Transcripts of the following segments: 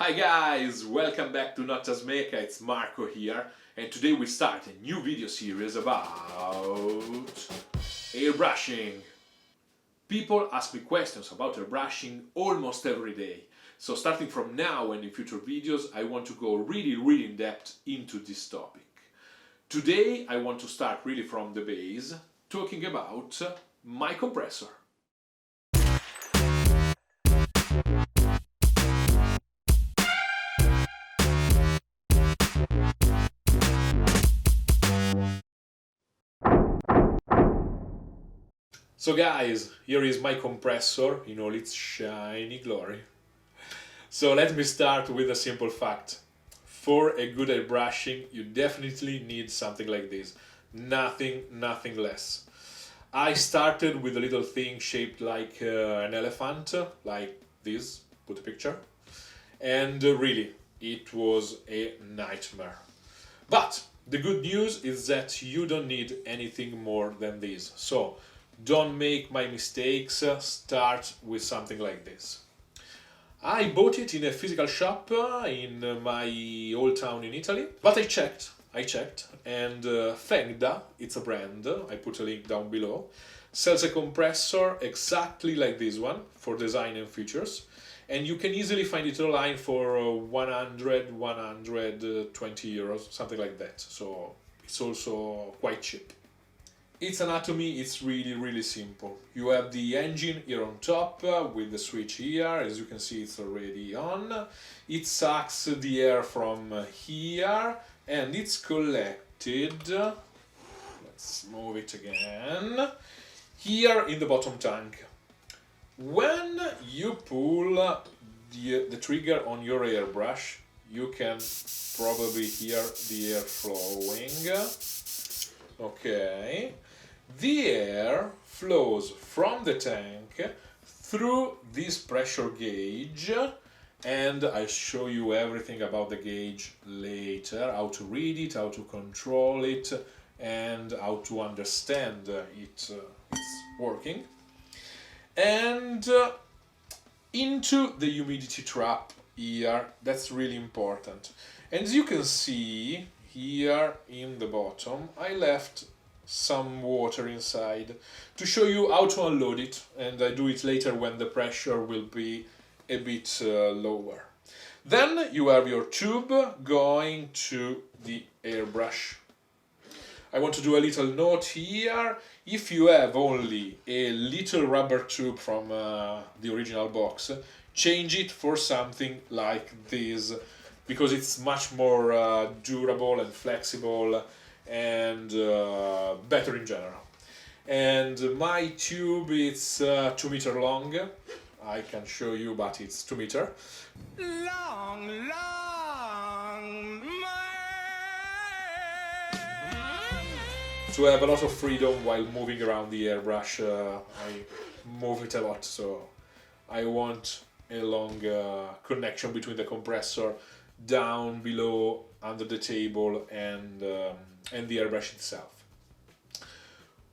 Hi guys, welcome back to Not Just Make, it's Marco here, and today we start a new video series about airbrushing. People ask me questions about airbrushing almost every day, so starting from now and in future videos I want to go really in depth into this topic. Today I want to start really from the base, talking about my compressor. So guys, here is my compressor in all its shiny glory. So let me start with a simple fact. For a good airbrushing, you definitely need something like this. Nothing less. I started with a little thing shaped like an elephant, like this, put a picture. And really, it was a nightmare. But the good news is that you don't need anything more than this. So don't make my mistakes, start with something like this. I bought it in a physical shop in my old town in Italy, but I checked, and Fengda, it's a brand, I put a link down below, sells a compressor exactly like this one for design and features, and you can easily find it online for 100, 120 euros, something like that, so it's also quite cheap. Its anatomy is really simple. You have the engine here on top with the switch here, as you can see it's already on. It sucks the air from here and it's collected, let's move it again, here in the bottom tank. When you pull the trigger on your airbrush, you can probably hear the air flowing. Okay. The air flows from the tank through this pressure gauge, and I'll show you everything about the gauge later, how to read it, how to control it, and how to understand it's working. And into the humidity trap here, that's really important. And as you can see here in the bottom, I left some water inside to show you how to unload it, and I do it later when the pressure will be a bit lower. Then you have your tube going to the airbrush. I want to do a little note here. If you have only a little rubber tube from the original box, change it for something like this, because it's much more durable and flexible and better in general. And my tube is 2 meters long. I can show you, but it's 2 meters. Long. To have a lot of freedom while moving around the airbrush, I move it a lot, so I want a long connection between the compressor down below under the table and the airbrush itself.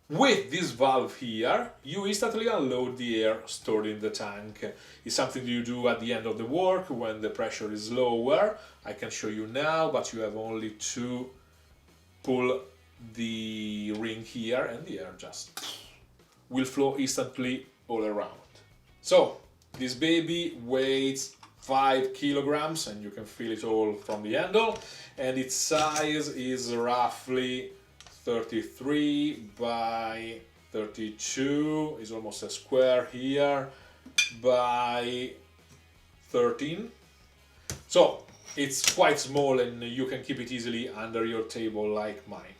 With this valve here, you instantly unload the air stored in the tank. It's something you do at the end of the work when the pressure is lower. I can show you now, but you have only to pull the ring here and the air just will flow instantly all around. So this baby weighs 5 kilograms, and you can feel it all from the handle, and its size is roughly 33 by 32, is almost a square here, by 13. So it's quite small and you can keep it easily under your table like mine.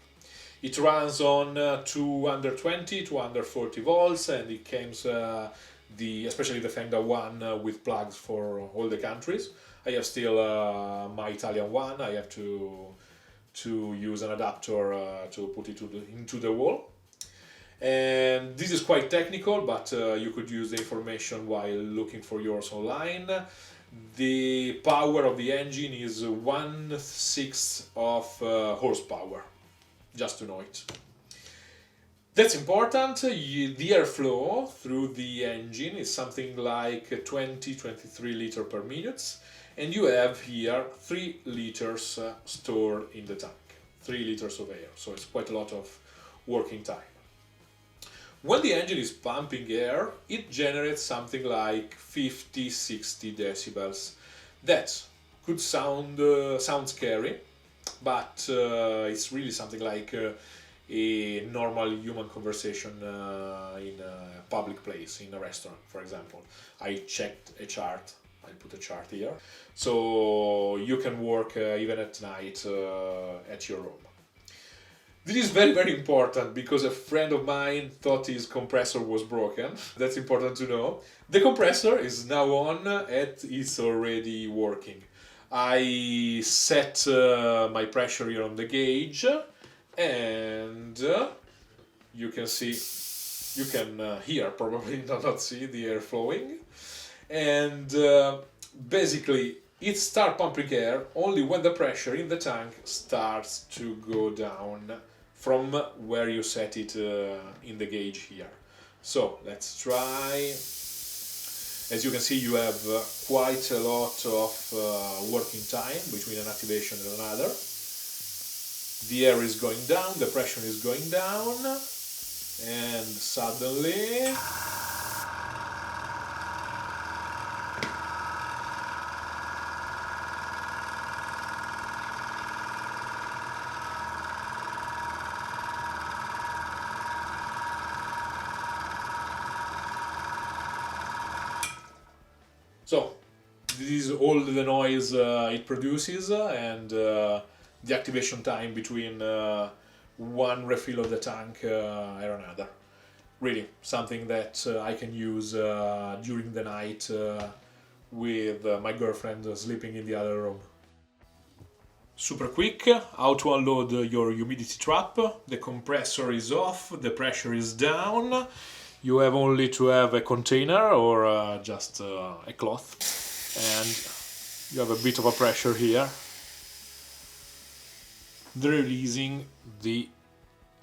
It runs on 220, 240 volts, and it comes especially the Fengda one with plugs for all the countries. I have still my Italian one. I have to use an adapter to put it into the wall. And this is quite technical, but you could use the information while looking for yours online. The power of the engine is 1/6 of horsepower, just to know it. That's important. The airflow through the engine is something like 20-23 liters per minute, and you have here 3 liters stored in the tank. 3 liters of air, so it's quite a lot of working time. When the engine is pumping air, it generates something like 50-60 decibels. That could sound scary, but it's really something like a normal human conversation in a public place, in a restaurant, for example. I checked a chart, I put a chart here, so you can work even at night at your room. This is very, very important because a friend of mine thought his compressor was broken. That's important to know. The compressor is now on and it's already working. I set my pressure here on the gauge, and you can see, you can hear, probably not see the air flowing, and basically it starts pumping air only when the pressure in the tank starts to go down from where you set it in the gauge here. So let's try. As you can see, you have quite a lot of working time between an activation and another. The air is going down, the pressure is going down, and suddenly so this is all the noise it produces, and the activation time between one refill of the tank and another. Really, something that I can use during the night with my girlfriend sleeping in the other room. Super quick, how to unload your humidity trap. The compressor is off, the pressure is down. You have only to have a container or just a cloth, and you have a bit of a pressure here. Releasing the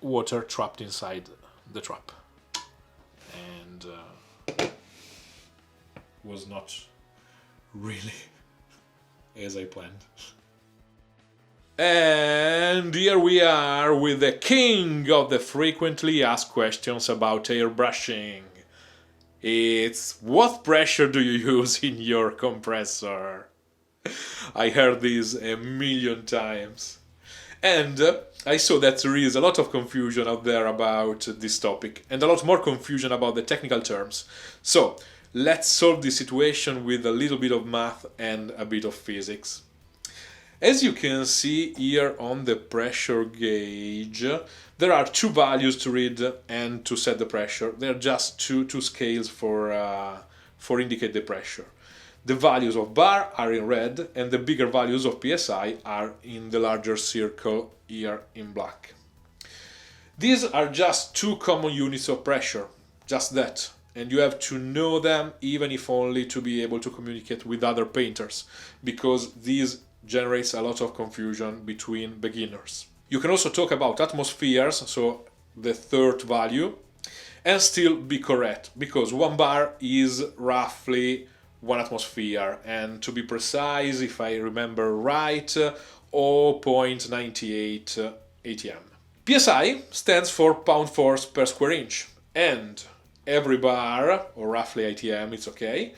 water trapped inside the trap, and was not really as I planned. And here we are with the king of the frequently asked questions about airbrushing. It's, what pressure do you use in your compressor? I heard this a million times. And I saw that there is a lot of confusion out there about this topic, and a lot more confusion about the technical terms. So let's solve this situation with a little bit of math and a bit of physics. As you can see here on the pressure gauge, there are 2 values to read and to set the pressure. They're just two scales for indicate the pressure. The values of bar are in red, and the bigger values of PSI are in the larger circle here in black. These are just 2 common units of pressure, just that, and you have to know them, even if only to be able to communicate with other painters, because this generates a lot of confusion between beginners. You can also talk about atmospheres, so the 3rd value, and still be correct, because 1 bar is roughly 1 atmosphere, and to be precise, if I remember right, 0.98 atm. PSI stands for pound-force per square inch, and every bar, or roughly atm, it's okay,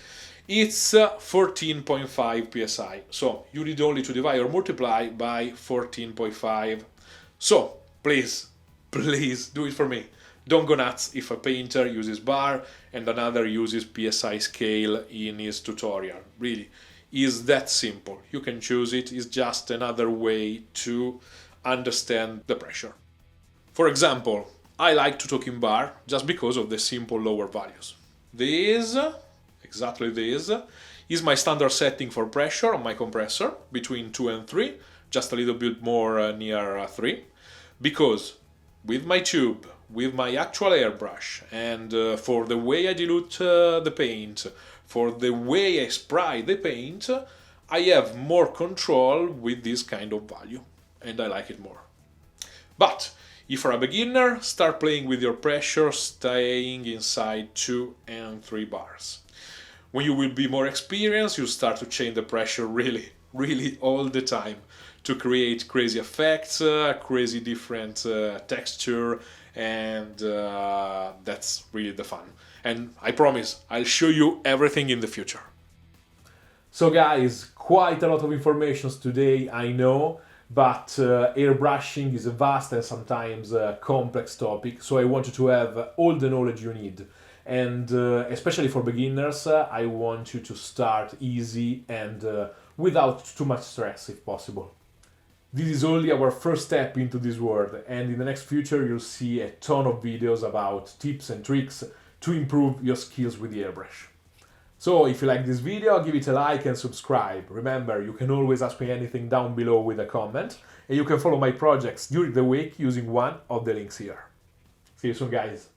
it's 14.5 psi. So you need only to divide or multiply by 14.5. So please do it for me. Don't go nuts if a painter uses bar and another uses PSI scale in his tutorial. Really, it's that simple. You can choose it. It's just another way to understand the pressure. For example, I like to talk in bar just because of the simple lower values. This, exactly this, is my standard setting for pressure on my compressor, between 2 and 3, just a little bit more near 3, because with my tube, with my actual airbrush, and for the way I dilute the paint, for the way I spray the paint, I have more control with this kind of value, and I like it more. But if you're a beginner, start playing with your pressure, staying inside 2 and 3 bars. When you will be more experienced, you'll start to change the pressure really all the time to create crazy effects, crazy different texture, and that's really the fun. And I promise, I'll show you everything in the future. So guys, quite a lot of information today, I know, but airbrushing is a vast and sometimes complex topic, so I want you to have all the knowledge you need. And especially for beginners, I want you to start easy and without too much stress if possible. This is only our first step into this world, and in the next future you'll see a ton of videos about tips and tricks to improve your skills with the airbrush. So if you like this video, give it a like and subscribe. Remember, you can always ask me anything down below with a comment, and you can follow my projects during the week using one of the links here. See you soon, guys.